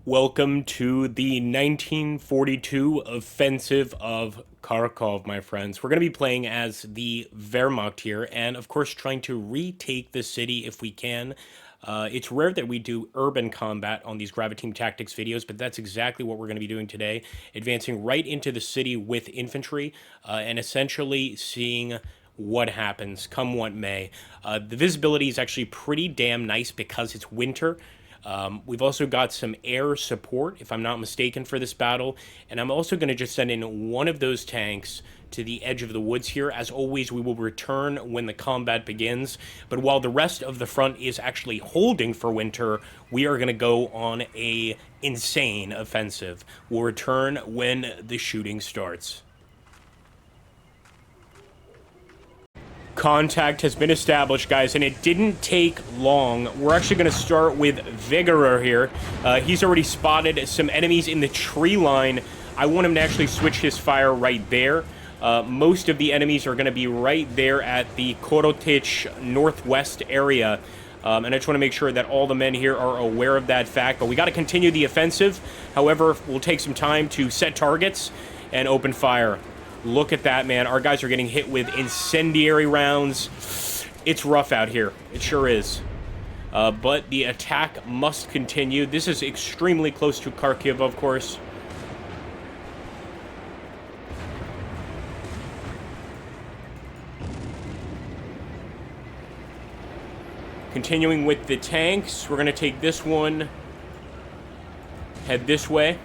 Welcome to the 1942 offensive of Kharkov, my friends. We're going to be playing as the Wehrmacht here, and of course trying to retake the city if we can. It's rare that we do urban combat on these Graviteam tactics videos, but that's exactly what we're going to be doing today. Advancing right into the city with infantry, and essentially seeing what happens, come what may. The visibility is actually pretty damn nice because it's winter. We've also got some air support, if I'm not mistaken, for this battle. And I'm also going to just send in one of those tanks to the edge of the woods here. As always, we will return when the combat begins. But while the rest of the front is actually holding for winter, we are going to go on a insane offensive. We'll return when the shooting starts. Contact has been established, guys, and it didn't take long. We're actually going to start with Vigorer here. He's already spotted some enemies in the tree line. I want him to actually switch his fire right there. Most of the enemies are going to be right there at the Korotich northwest area. And I just want to make sure that all the men here are aware of that fact. But we got to continue the offensive. However, we'll take some time to set targets and open fire. Look at that, man. Our guys are getting hit with incendiary rounds. It's rough out here. It sure is. But the attack must continue. This is extremely close to Kharkiv, of course. Continuing with the tanks, we're going to take this one, head this way.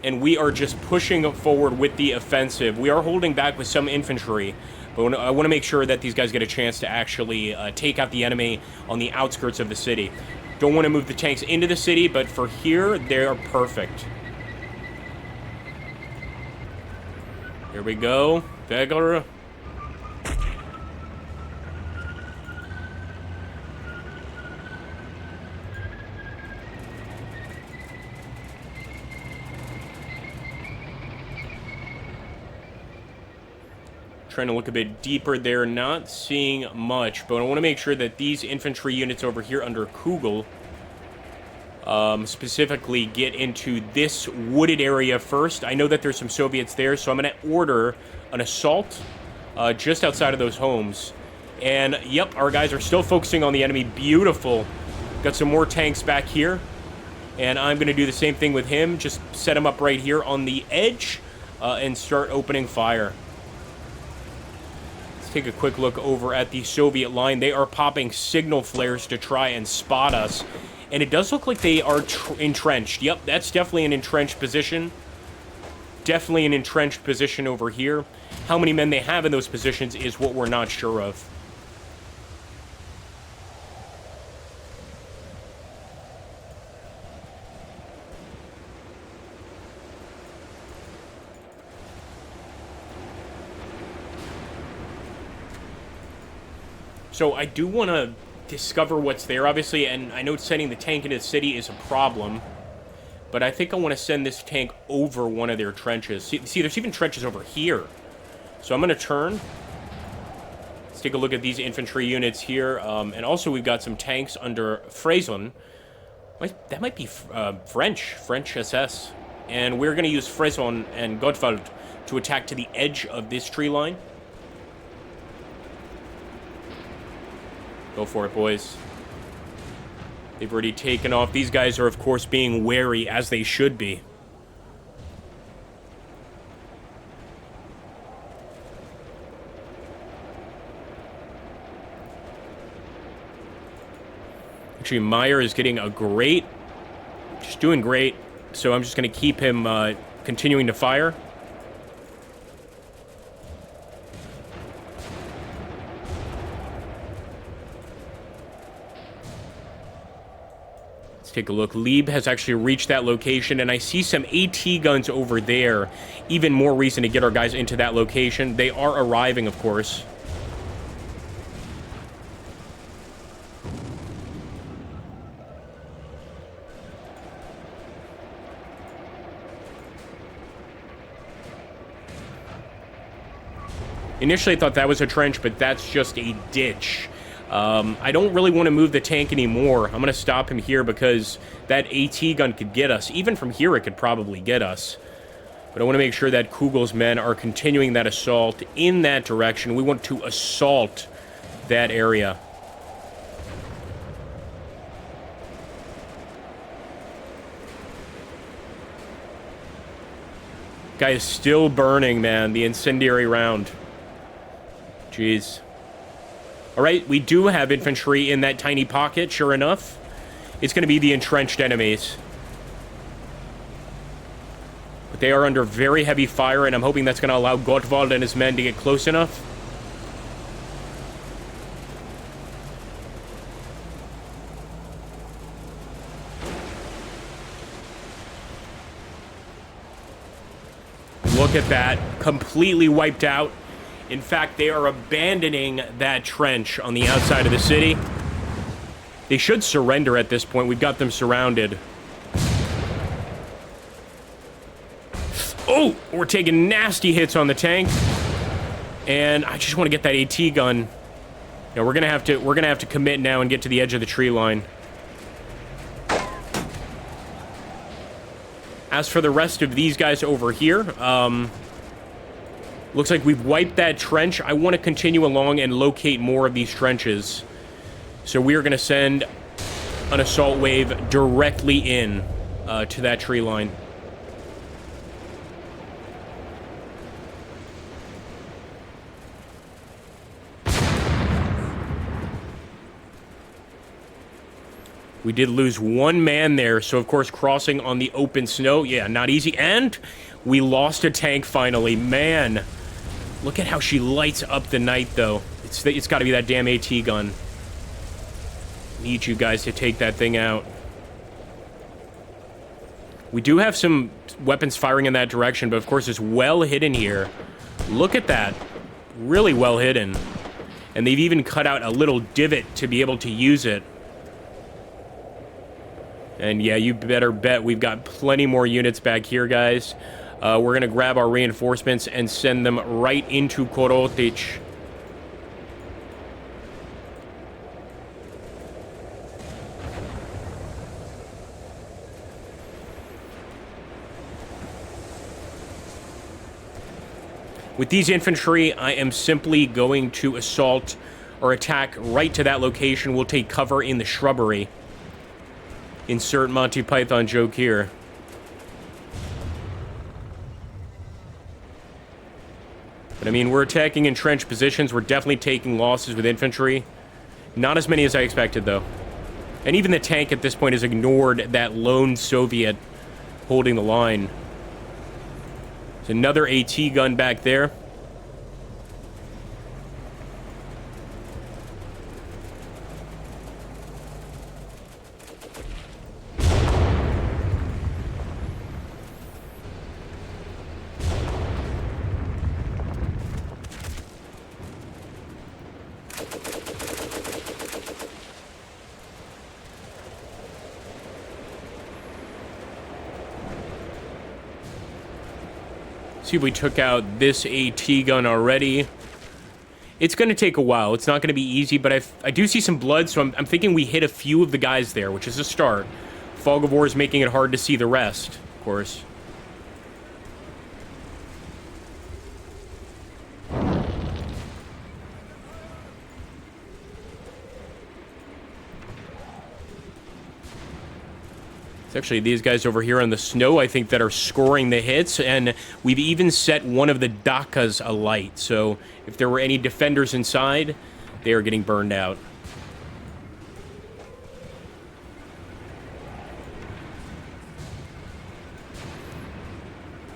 And we are just pushing forward with the offensive. We are holding back with some infantry, but I want to make sure that these guys get a chance to actually take out the enemy on the outskirts of the city. Don't want to move the tanks into the city, but for here, they're perfect. Here we go. Vegler. Trying to look a bit deeper there, not seeing much, but I want to make sure that these infantry units over here under Kugel specifically get into this wooded area first. I know that there's some Soviets there, so I'm going to order an assault just outside of those homes. And yep, our guys are still focusing on the enemy. Beautiful. Got some more tanks back here, and I'm going to do the same thing with him. Just set him up right here on the edge and start opening fire. Take a quick look over at the Soviet line. They are popping signal flares to try and spot us. And it does look like they are entrenched. Yep, that's definitely an entrenched position. Definitely an entrenched position over here. How many men they have in those positions is what we're not sure of. So I do want to discover what's there, obviously, and I know sending the tank into the city is a problem, but I think I want to send this tank over one of their trenches. See, there's even trenches over here. So I'm going to turn. Let's take a look at these infantry units here, and also we've got some tanks under Freyson. That might be French SS. And we're going to use Freyson and Gottwald to attack to the edge of this tree line. Go for it, boys. They've already taken off. These guys are, of course, being wary, as they should be. Actually, Meyer is getting a great... Just doing great. So I'm just going to keep him continuing to fire. Take a look. Lieb has actually reached that location, and I see some AT guns over there. Even more reason to get our guys into that location. They are arriving, of course. Initially, I thought that was a trench, but that's just a ditch. I don't really want to move the tank anymore. I'm going to stop him here because that AT gun could get us. Even from here, it could probably get us. But I want to make sure that Kugel's men are continuing that assault in that direction. We want to assault that area. Guy is still burning, man. The incendiary round. Jeez. Alright, we do have infantry in that tiny pocket, sure enough. It's going to be the entrenched enemies. But they are under very heavy fire, and I'm hoping that's going to allow Gottwald and his men to get close enough. Look at that. Completely wiped out. In fact, they are abandoning that trench on the outside of the city. They should surrender at this point. We've got them surrounded. Oh, we're taking nasty hits on the tank. And I just want to get that AT gun. Yeah, we're gonna have to commit now and get to the edge of the tree line. As for the rest of these guys over here, looks like we've wiped that trench. I want to continue along and locate more of these trenches. So we are going to send an assault wave directly in to that tree line. We did lose one man there, so of course crossing on the open snow, yeah, not easy. And we lost a tank finally. Man, look at how she lights up the night, though. It's got to be that damn AT gun. Need you guys to take that thing out. We do have some weapons firing in that direction, but of course it's well hidden here. Look at that. Really well hidden. And they've even cut out a little divot to be able to use it. And yeah, you better bet we've got plenty more units back here, guys. We're going to grab our reinforcements and send them right into Korotic. With these infantry, I am simply going to assault or attack right to that location. We'll take cover in the shrubbery. Insert Monty Python joke here. But I mean, we're attacking entrenched positions. We're definitely taking losses with infantry. Not as many as I expected, though. And even the tank at this point has ignored that lone Soviet holding the line. There's another AT gun back there. See if we took out this AT gun already. It's going to take a while. It's not going to be easy, but I do see some blood, so I'm thinking we hit a few of the guys there, which is a start. Fog of War is making it hard to see the rest, of course. Actually, these guys over here on the snow, I think, that are scoring the hits, and we've even set one of the Dakas alight, so if there were any defenders inside, they are getting burned out.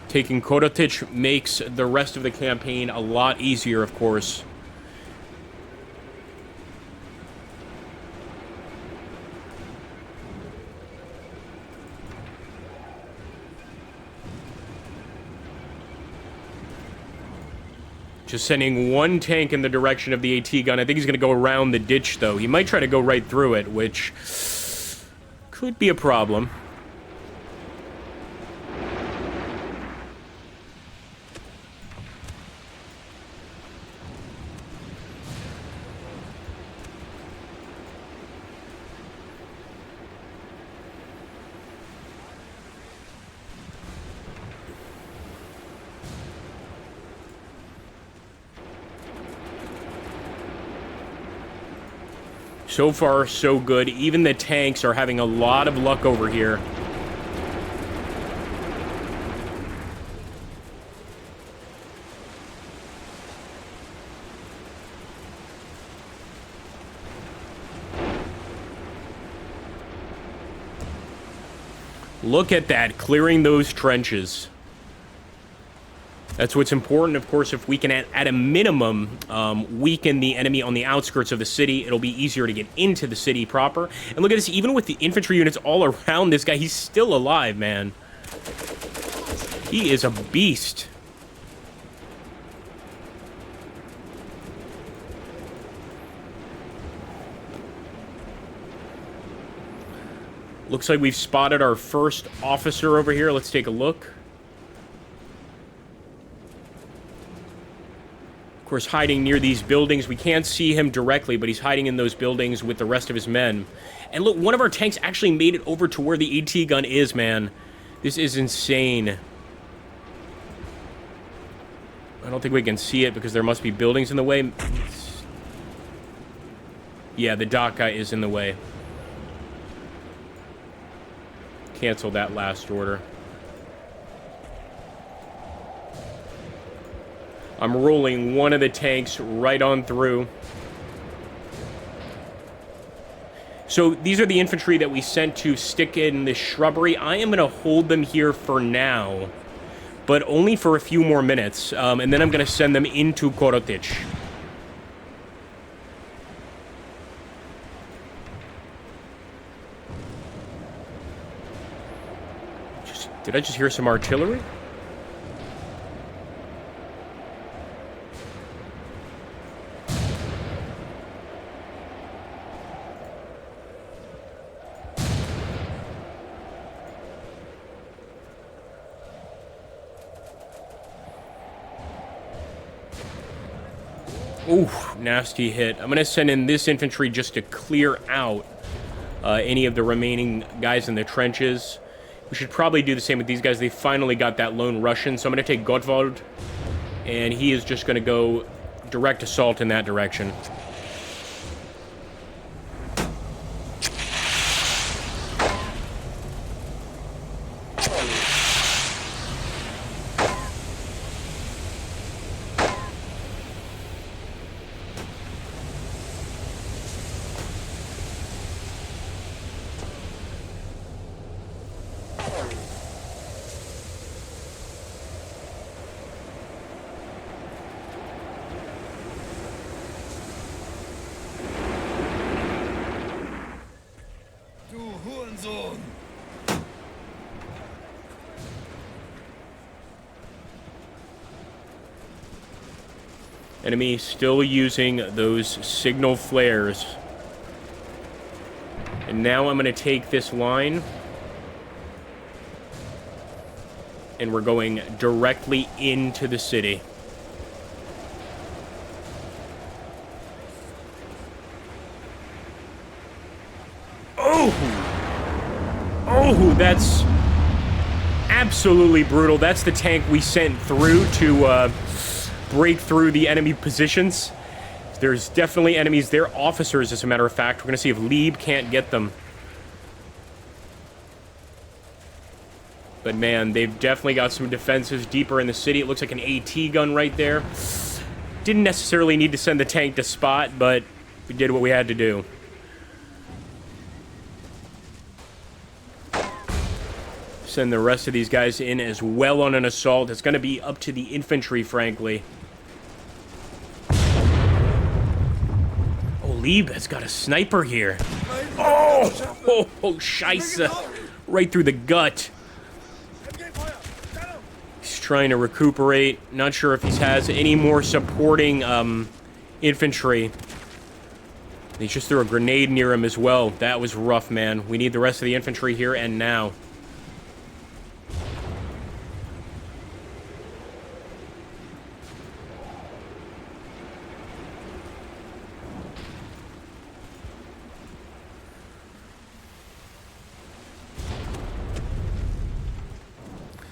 Taking Korotic makes the rest of the campaign a lot easier, of course. Just sending one tank in the direction of the AT gun. I think he's going to go around the ditch, though. He might try to go right through it, which could be a problem. So far, so good. Even the tanks are having a lot of luck over here. Look at that, clearing those trenches. That's what's important, of course. If we can, at a minimum, weaken the enemy on the outskirts of the city, it'll be easier to get into the city proper. And look at this, even with the infantry units all around this guy, he's still alive, man. He is a beast. Looks like we've spotted our first officer over here. Let's take a look. Of course, hiding near these buildings. We can't see him directly, but he's hiding in those buildings with the rest of his men. And look, one of our tanks actually made it over to where the AT gun is, man. This is insane. I don't think we can see it because there must be buildings in the way. Yeah, the dock guy is in the way. Cancel that last order. I'm rolling one of the tanks right on through. So these are the infantry that we sent to stick in the shrubbery. I am going to hold them here for now, but only for a few more minutes, and then I'm going to send them into Korotic. Did I just hear some artillery? Ooh, nasty hit. I'm going to send in this infantry just to clear out any of the remaining guys in the trenches. We should probably do the same with these guys. They finally got that lone Russian, so I'm going to take Gottwald, and he is just going to go direct assault in that direction. Enemy still using those signal flares. And now I'm going to take this line. And we're going directly into the city. Oh! Oh, that's absolutely brutal. That's the tank we sent through to break through the enemy positions. There's definitely enemies there. Officers, as a matter of fact. We're going to see if Lieb can't get them. But man, they've definitely got some defenses deeper in the city. It looks like an AT gun right there. Didn't necessarily need to send the tank to spot, but we did what we had to do. Send the rest of these guys in as well on an assault. It's going to be up to the infantry, frankly. Oh, Lieb has got a sniper here. Oh, scheisse. Right through the gut. He's trying to recuperate. Not sure if he has any more supporting infantry. He just threw a grenade near him as well. That was rough, man. We need the rest of the infantry here and now.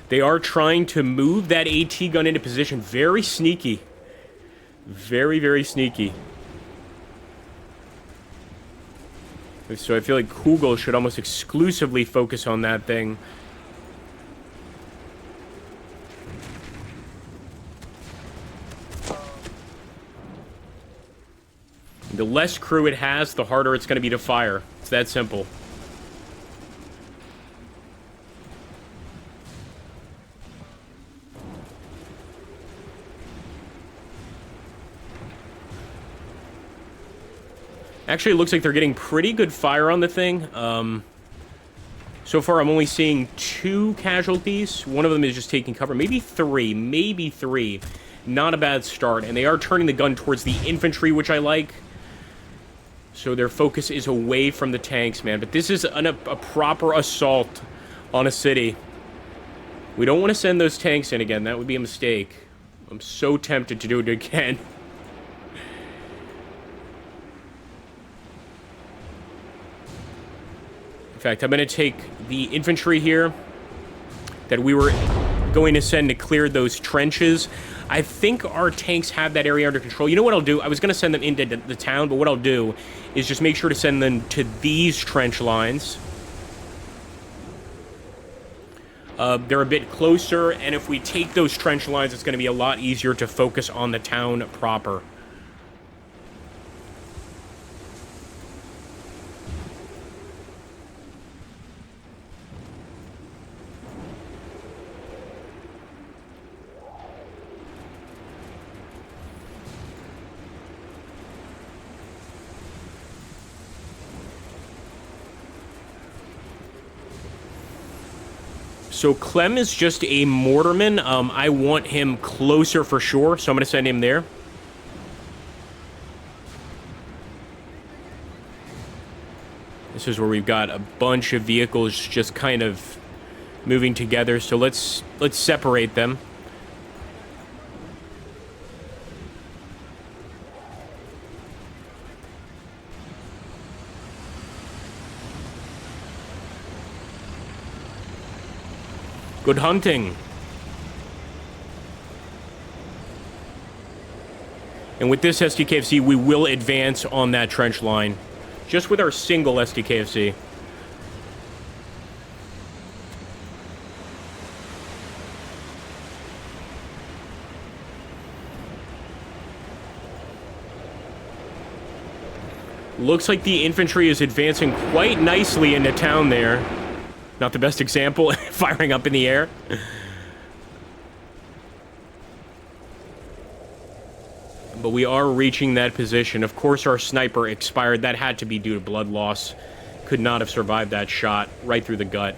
They are trying to move that AT gun into position. Very sneaky. Very, very sneaky. So I feel like Kugel should almost exclusively focus on that thing. The less crew it has, the harder it's going to be to fire. It's that simple. Actually, it looks like they're getting pretty good fire on the thing. So far, I'm only seeing 2 casualties. One of them is just taking cover. Maybe 3. Maybe 3. Not a bad start. And they are turning the gun towards the infantry, which I like. So their focus is away from the tanks, man. But this is a proper assault on a city. We don't want to send those tanks in again. That would be a mistake. I'm so tempted to do it again. In fact, I'm going to take the infantry here that we were going to send to clear those trenches. I think our tanks have that area under control. You know what I'll do? I was going to send them into the town, but what I'll do is just make sure to send them to these trench lines. They're a bit closer, and if we take those trench lines, it's going to be a lot easier to focus on the town proper. So Clem is just a mortarman. I want him closer for sure, so I'm going to send him there. This is where we've got a bunch of vehicles just kind of moving together, so let's separate them. Good hunting. And with this SDKFC, we will advance on that trench line. Just with our single SDKFC. Looks like the infantry is advancing quite nicely into town there. Not the best example, firing up in the air. But we are reaching that position. Of course, our sniper expired. That had to be due to blood loss. Could not have survived that shot right through the gut.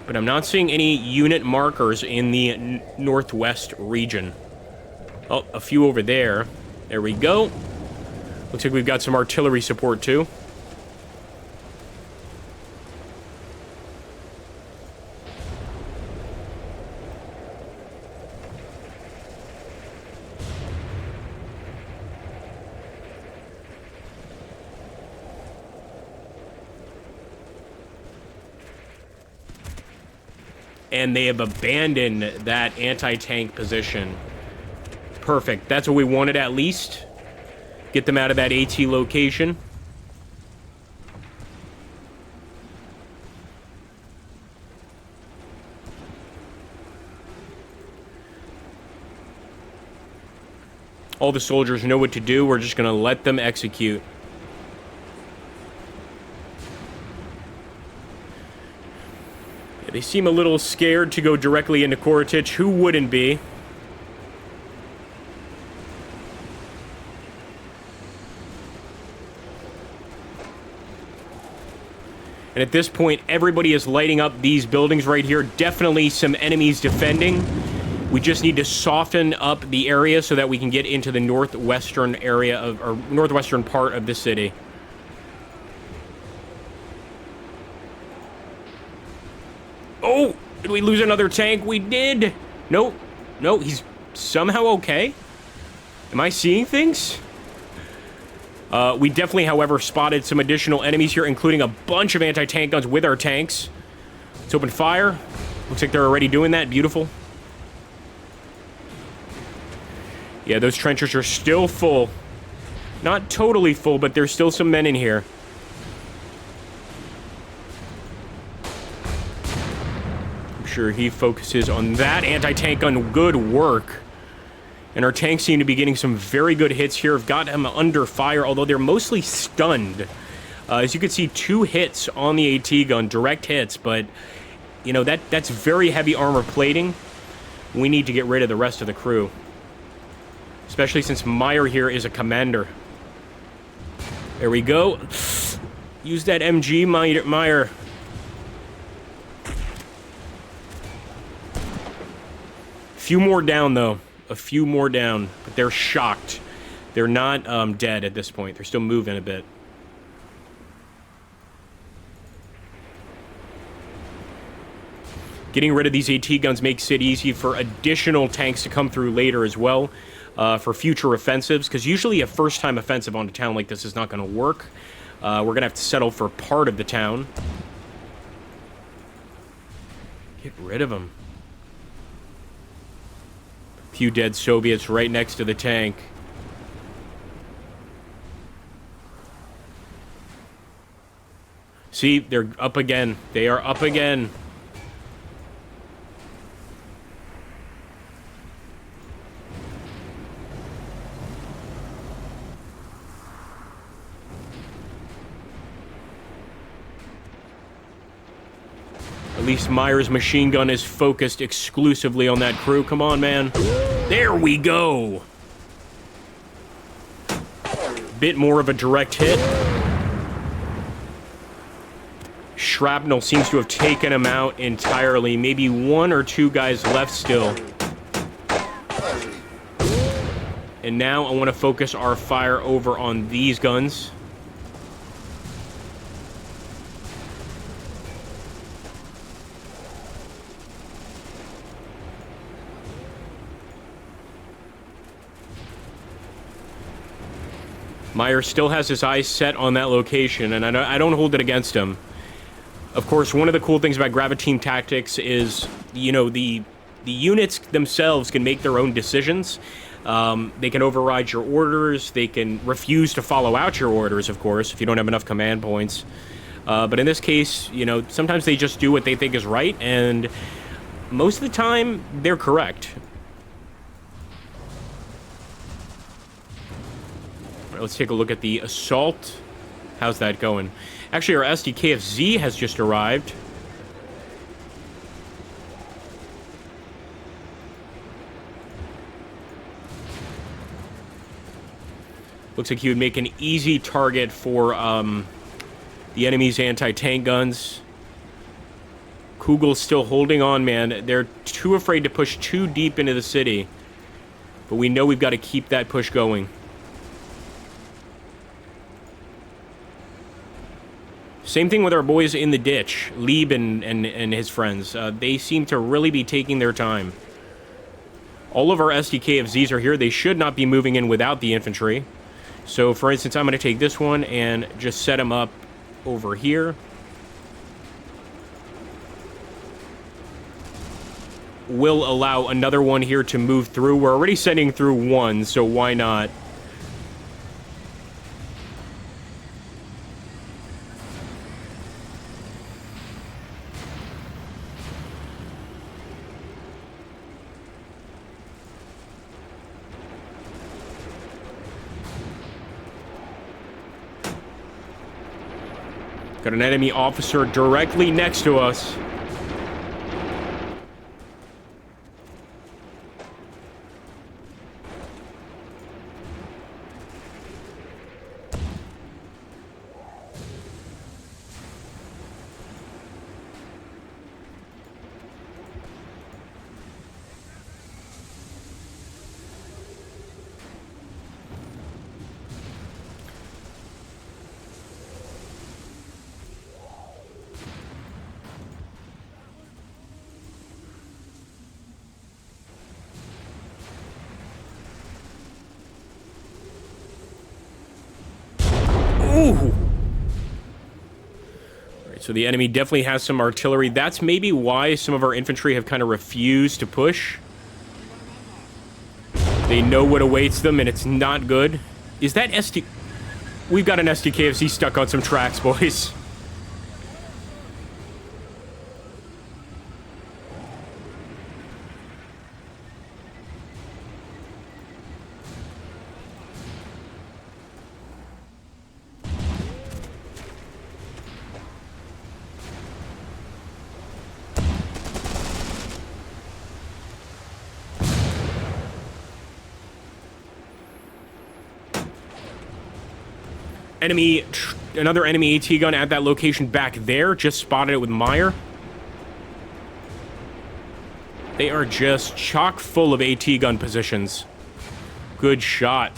But I'm not seeing any unit markers in the northwest region. Oh, a few over there. There we go. Looks like we've got some artillery support, too. And they have abandoned that anti-tank position. Perfect. That's what we wanted at least. Get them out of that AT location. All the soldiers know what to do. We're just going to let them execute. They seem a little scared to go directly into Koritich. Who wouldn't be? And at this point, everybody is lighting up these buildings right here. Definitely some enemies defending. We just need to soften up the area so that we can get into the northwestern area of, or northwestern part of the city. Oh, did we lose another tank? We did. No, he's somehow okay. Am I seeing things? We definitely, however, spotted some additional enemies here, including a bunch of anti-tank guns with our tanks. Let's open fire. Looks like they're already doing that. Beautiful. Yeah, those trenches are still full. Not totally full, but there's still some men in here. I'm sure he focuses on that anti-tank gun. Good work. And our tanks seem to be getting some very good hits here. I've got them under fire, although they're mostly stunned. As you can see, 2 hits on the AT gun, direct hits, but, you know, that's very heavy armor plating. We need to get rid of the rest of the crew. Especially since Meyer here is a commander. There we go. Use that MG, Meyer. Few more down, though. A few more down. But they're shocked. They're not dead at this point. They're still moving a bit. Getting rid of these AT guns makes it easy for additional tanks to come through later as well. For future offensives. Because usually a first-time offensive on a town like this is not going to work. We're going to have to settle for part of the town. Get rid of them. Few dead Soviets right next to the tank. See, they're up again. They are up again. At least Meyer's machine gun is focused exclusively on that crew. Come on, man. There we go. Bit more of a direct hit. Shrapnel seems to have taken him out entirely. Maybe 1 or 2 guys left still. And now I want to focus our fire over on these guns. Meyer still has his eyes set on that location, and I don't hold it against him. Of course, one of the cool things about Graviteam tactics is, you know, the units themselves can make their own decisions. They can override your orders. They can refuse to follow out your orders, of course, if you don't have enough command points. But in this case, you know, sometimes they just do what they think is right, and most of the time, they're correct. Let's take a look at the assault. How's that going? Actually, our SDKFZ has just arrived. Looks like he would make an easy target for the enemy's anti-tank guns. Kugel's still holding on, man. They're too afraid to push too deep into the city. But we know we've got to keep that push going. Same thing with our boys in the ditch, Lieb and his friends. They seem to really be taking their time. All of our SDKFZs are here. They should not be moving in without the infantry. So, for instance, I'm going to take this one and just set him up over here. We'll allow another one here to move through. We're already sending through one, so why not? Got an enemy officer directly next to us. Ooh! Alright, so the enemy definitely has some artillery. That's maybe why some of our infantry have kind of refused to push. They know what awaits them, and it's not good. Is that SD... We've got an SDKFC stuck on some tracks, boys. Another enemy AT gun at that location back there. Just spotted it with Meyer. They are just chock full of AT gun positions. Good shot.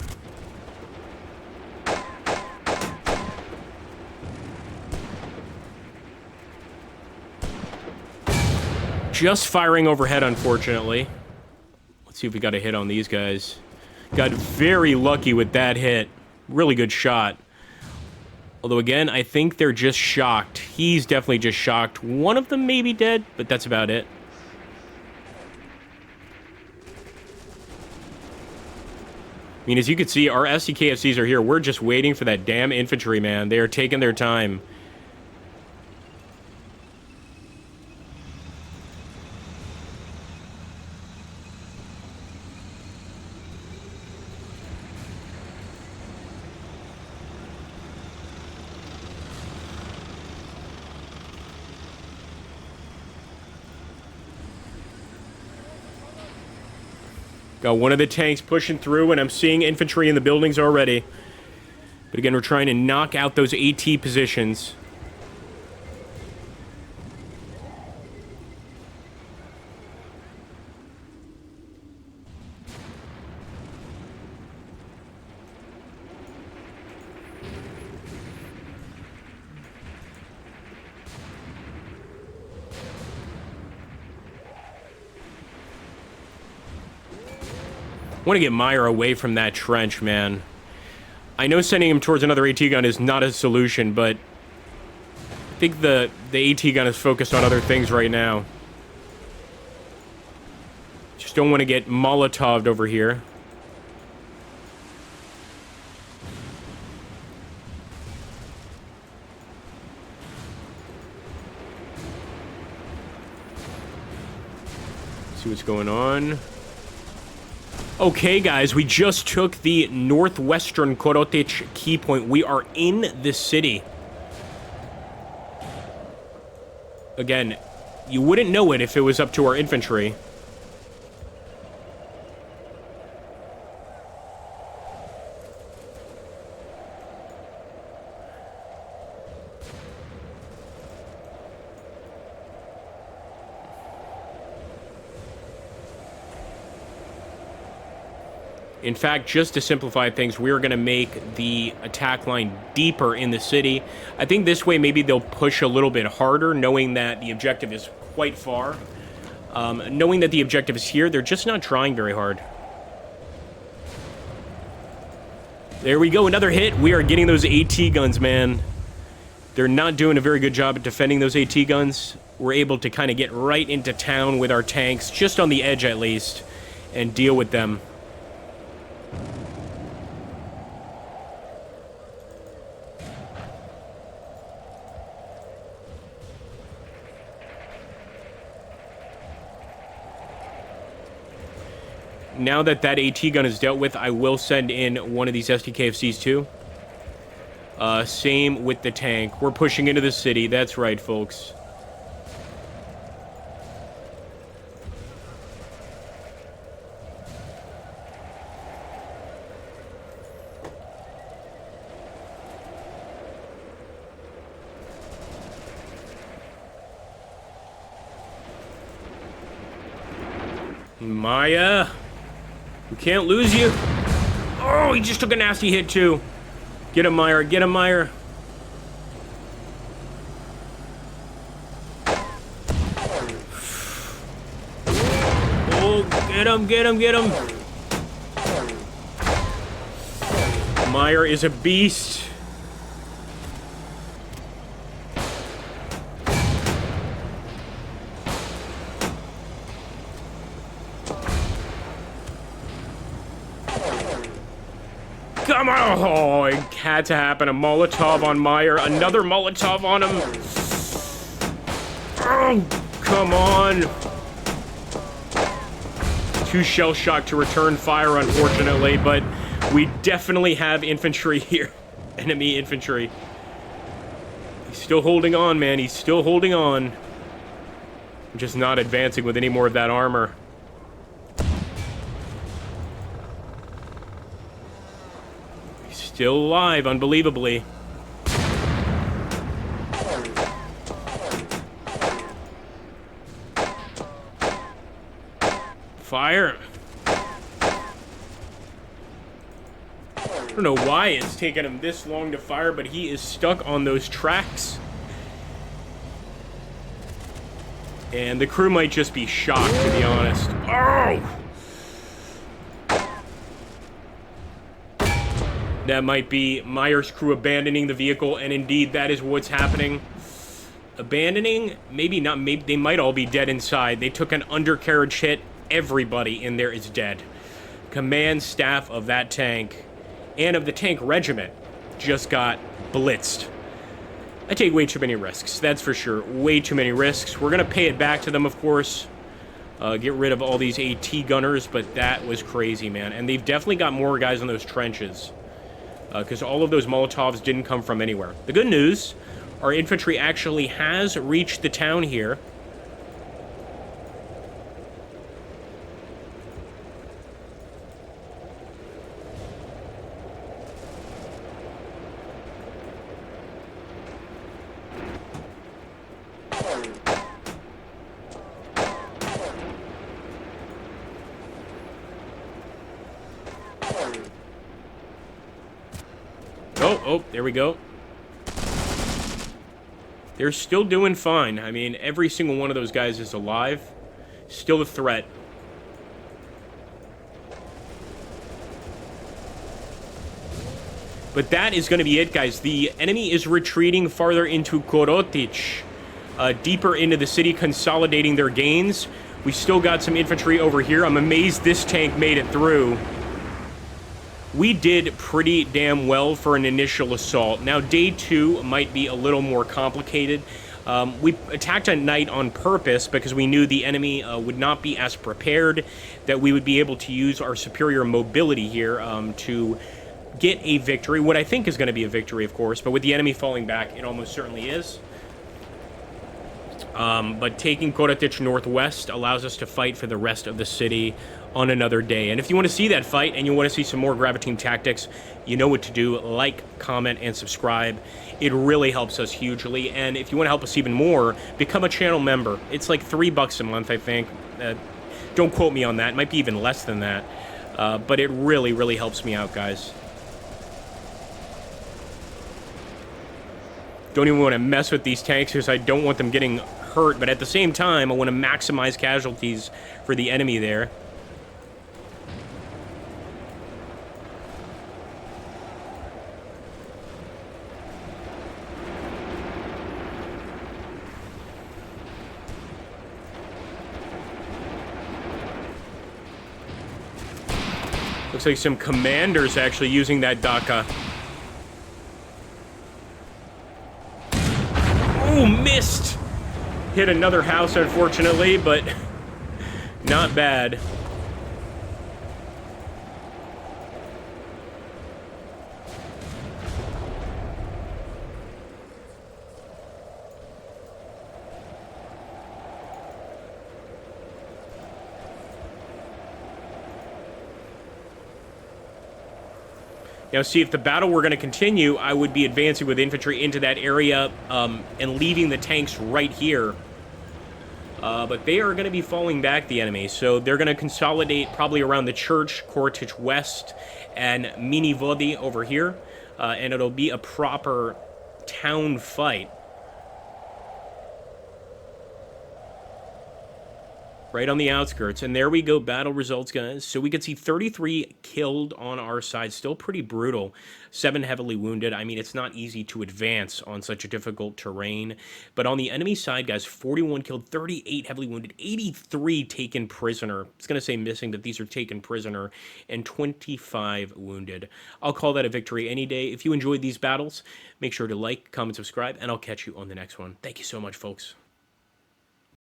Just firing overhead, unfortunately. Let's see if we got a hit on these guys. Got very lucky with that hit. Really good shot. Although, again, I think they're just shocked. He's definitely just shocked. One of them may be dead, but that's about it. I mean, as you can see, our SDKFCs are here. We're just waiting for that damn infantry, man. They are taking their time. Got one of the tanks pushing through, and I'm seeing infantry in the buildings already. But again, we're trying to knock out those AT positions. I want to get Meyer away from that trench, man. I know sending him towards another AT gun is not a solution, but I think the AT gun is focused on other things right now. Just don't want to get Molotov'd over here. See what's going on. Okay, guys, we just took the northwestern Korotich key point. We are in the city. Again, you wouldn't know it if it was up to our infantry. In fact, just to simplify things, we're going to make the attack line deeper in the city. I think this way maybe they'll push a little bit harder, knowing that the objective is quite far. Knowing that the objective is here, they're just not trying very hard. There we go, another hit. We are getting those AT guns, man. They're not doing a very good job at defending those AT guns. We're able to kind of get right into town with our tanks, just on the edge at least, and deal with them. Now that that AT gun is dealt with, I will send in one of these SDKFCs too. Same with the tank. We're pushing into the city. That's right, folks. Maya! We can't lose you. Oh, he just took a nasty hit, too. Get him, Meyer. Get him, Meyer. Oh, get him, get him, get him. Meyer is a beast. Come on! Oh, it had to happen. A Molotov on Meyer. Another Molotov on him. Oh, come on. Too shell-shocked to return fire, unfortunately, but we definitely have infantry here. Enemy infantry. He's still holding on, man. He's still holding on. I'm just not advancing with any more of that armor. He's still alive, unbelievably. Fire. I don't know why it's taken him this long to fire, but he is stuck on those tracks. And the crew might just be shocked, to be honest. Oh! That might be Meyer's crew abandoning the vehicle, and indeed, that is what's happening. Abandoning? Maybe not. Maybe they might all be dead inside. They took an undercarriage hit. Everybody in there is dead. Command staff of that tank and of the tank regiment just got blitzed. I take way too many risks, that's for sure. Way too many risks. We're going to pay it back to them, of course. Get rid of all these AT gunners, but that was crazy, man. And they've definitely got more guys in those trenches. Because all of those Molotovs didn't come from anywhere. The good news, our infantry actually has reached the town here. Oh, there we go. They're still doing fine. I mean, every single one of those guys is alive. Still a threat. But that is going to be it, guys. The enemy is retreating farther into Korotic, deeper into the city, consolidating their gains. We still got some infantry over here. I'm amazed this tank made it through. We did pretty damn well for an initial assault. Now, day 2 might be a little more complicated. We attacked at night on purpose because we knew the enemy would not be as prepared, that we would be able to use our superior mobility here to get a victory. What I think is going to be a victory, of course, but with the enemy falling back, it almost certainly is. But taking Korotic northwest allows us to fight for the rest of the city on another day. And if you want to see that fight and you want to see some more Graviteam tactics, you know what to do. Like, comment, and subscribe. It really helps us hugely. And if you want to help us even more, become a channel member. It's like $3 a month, I think. Don't quote me on that. It might be even less than that. But it really, really helps me out, guys. Don't even want to mess with these tanks because I don't want them getting hurt. But at the same time, I want to maximize casualties for the enemy there. Looks like some commanders actually using that Daka. Oh, missed! Hit another house, unfortunately, but not bad. Now, see, if the battle were going to continue, I would be advancing with infantry into that area and leaving the tanks right here. But they are going to be falling back, the enemy. So they're going to consolidate probably around the church, Korotic West, and Mini Vodi over here. And it'll be a proper town fight. right on the outskirts. And there we go, battle results, guys. So we can see 33 killed on our side. Still pretty brutal. 7 heavily wounded. I mean, it's not easy to advance on such a difficult terrain. But on the enemy side, guys, 41 killed, 38 heavily wounded, 83 taken prisoner. I was going to say missing, but these are taken prisoner, and 25 wounded. I'll call that a victory any day. If you enjoyed these battles, make sure to like, comment, subscribe, and I'll catch you on the next one. Thank you so much, folks.